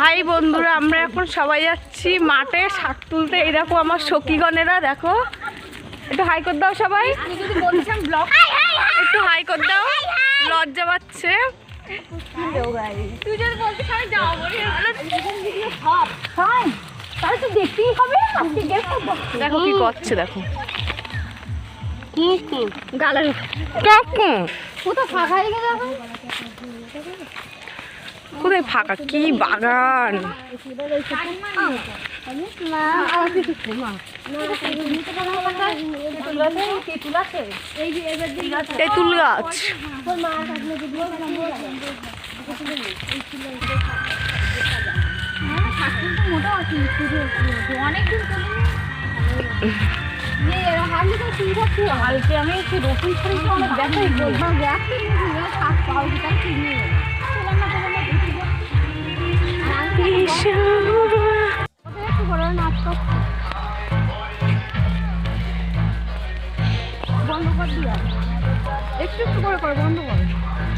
High বন্ধুরা, আমরা এখন সবাই যাচ্ছি মাঠে শাক তুলতে। এই দেখো আমার সখীগণেরা, দেখো একটু হাই করে দাও সবাই, একটু হাই করে দাও, লজ্জা পাচ্ছে। দেখো কি করছে, দেখো কোথায় ফাঁকা, কি বাগান। তেঁতুল গাছ, কালকে আমি একটু রসুন ছড়িয়েছি, অনেক দেখাই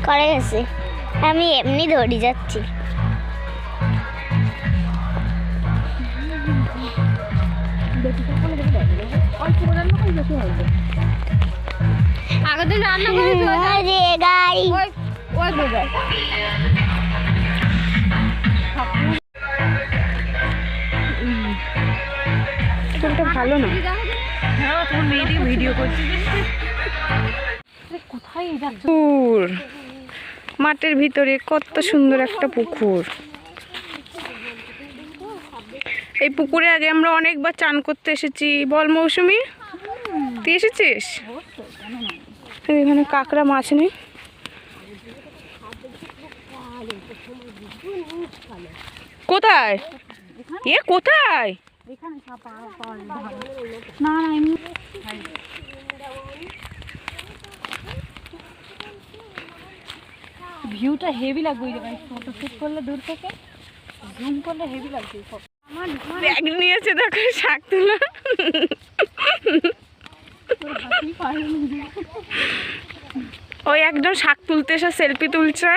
করে গেছে, আমি এমনি দৌড়ি যাচ্ছি। আগের দিন রান্না করেছি ভালো না। ভিডিও করছি। পুকুর, মাঠের ভিতরে কত সুন্দর একটা পুকুর। এই পুকুরে আগে আমরা অনেকবার চান করতে এসেছি। বল মৌসুমি, তুই এসেছিস? এখানে কাঁকড়া মাছ নেই। কোথায় এ, কোথায়? ভিউটা হেভি লাগবে, ওই জায়গায় ফটো শুট করলে দূর থেকে জুম করলে হেভি লাগবে। ব্যাগ নিয়েছে, দেখো শাক তোলা। ওই একজন শাক তুলতে এসে সেলফি তুলছে।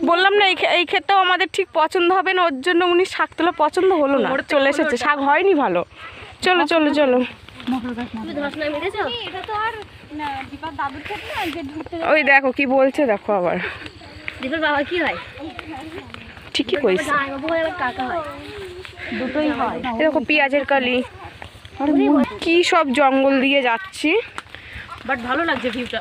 বললাম না এই ক্ষেত্রেও আমাদের ঠিক পছন্দ হবে না, ওর জন্য উনি শাক তোলা পছন্দ হলো না, চলে এসেছে। শাক হয়নি ভালো। চলো চলো চলো। ওই দেখো কি বলছে, দেখো আবার বাবা কি হয়, ঠিকই কইছে, দুটোই হয়। দেখো পেঁয়াজের কালি, কি সব জঙ্গল দিয়ে যাচ্ছি, বাট ভালো লাগছে ভিউটা।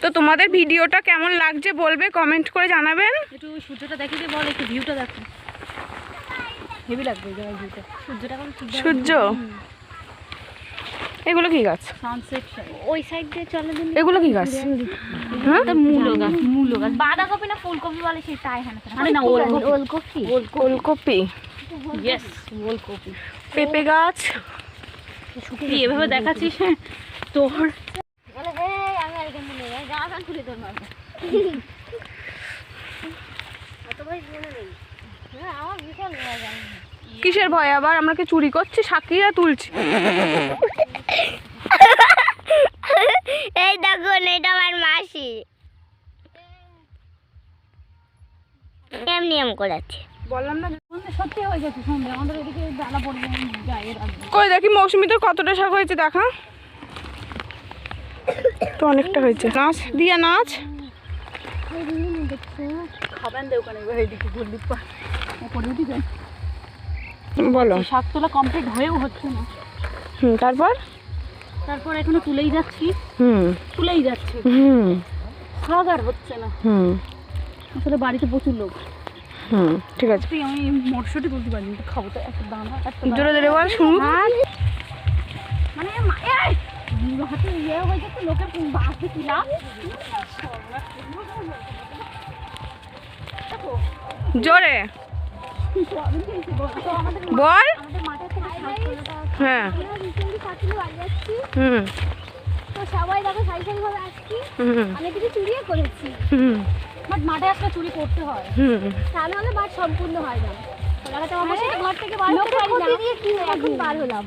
তো তোমাদের ভিডিওটা কেমন লাগছে বলবে, কমেন্ট করে জানাবেন। একটু সূর্যটা দেখি দিয়ে বল, একটু ভিউটা দেখো, হেভি লাগবে এই জায়গায় ভিউটা। সূর্যটা কেমন, সূর্য। এগুলো কি গাছ? সানসেট ওই সাইড দিয়ে চলে দিন। এগুলো কি গাছ? হ্যাঁ, মূলো গাছ। বাঁধাকপি না ফুলকপি বলে সেটা এখানে। আরে না, ওলকপি। ওলকপি, ইয়েস ওলকপি। পেঁপে গাছ। তুই এভাবে দেখাচ্ছিস তোর। আমি আর কেন নেই, জামা প্যান্ট খুলে তোর মারবো। অত ভাই মনে নেই। হ্যাঁ, আমার বিশাল ভয় যায়। কিসের ভয় আবার? আমরা কি চুরি করছি? সাকিরা তুলছি। এই দেখো, এটা আমার মাসি এমনি করাচ্ছে। বললাম না সত্যি হয়ে গেছে সন্ধ্যে, আমাদের এদিকে বেলা পড়বে। কই দেখি মৌসুমি তোর কতটা শাক হয়েছে দেখা তো। অনেকটা হয়েছে। নাচ দিয়া, নাচ। খাবেন দে ওখানে, এদিকে ঘুরলি উপরে উঠি যান। বলো। শাক তোলা কমপ্লিট হয়েও হচ্ছে না। তারপর এখনো তুলেই যাচ্ছি। তুলেই যাচ্ছি। শাক আর হচ্ছে না। আসলে বাড়িতে প্রচুর লোক। ঠিক আছে, আমি মটরশুঁটি তুলতে পারিনি, খাবো তো একটা দানা। জোরে জোরে বল, শুনুন। মানে হাতে ইয়ে হয়ে যাচ্ছে, লোকের বাসে কিলাম। জোরে বল। হ্যাঁ, তো সবাই দেখো সারি সারি ভাবে আসছি। আমি কিছু চুরিও করেছি, বাট মাঠে আসলে চুরি করতে হয়, তাহলে হলে বাট সম্পূর্ণ হয় না। আমার সাথে ঘর থেকে বার হতে পারি না, এখন বার হলাম।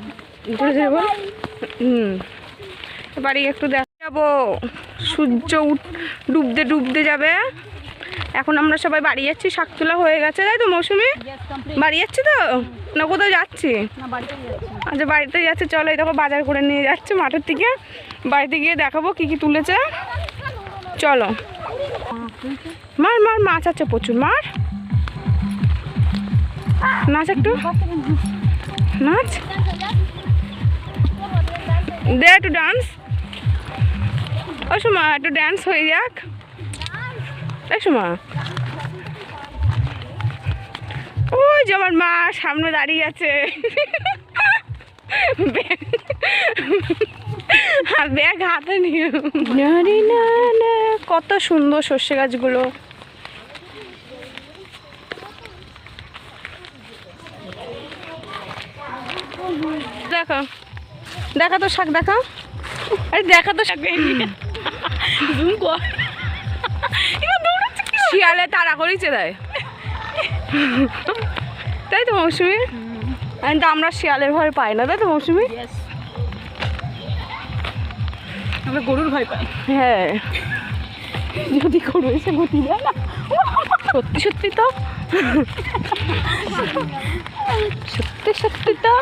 বাড়ি একটু দেখা যাবো, সূর্য ডুবতে ডুবতে যাবে। এখন আমরা সবাই বাড়ি যাচ্ছি, শাক তোলা হয়ে গেছে তাই তো মৌসুমি? বাড়ি যাচ্ছি তো না কোথাও যাচ্ছি? আচ্ছা বাড়িতে যাচ্ছে, চলো এই দেখো বাজার করে নিয়ে যাচ্ছে মাঠের থেকে, বাড়িতে গিয়ে দেখাবো কি কি তুলেছে। চলো মার মার, মাছ আছে প্রচুর, মার নাচ একটু, নাচ দে একটু ডান্স। ও সুমা একটু ডান্স হয়ে যাক। এই সুমা, ওই যে আমার মা সামনে দাঁড়িয়ে আছে, ব্যাগ হাতে নিয়ে। কত সুন্দর সর্ষে গাছগুলো। দেখো দেখা তো শাক, দেখা, আরে দেখা তো শাক। শিয়ালে তাড়া করেছে দেয় তাই তো মৌসুমি? তো আমরা শিয়ালের ভয় পাই না তাই তো মৌসুমি? আমরা গরুর ভয় পাই। হ্যাঁ যদি গরু এসে গতি দেয় না, সত্যি সত্যি তো, সত্যি সত্যি তো।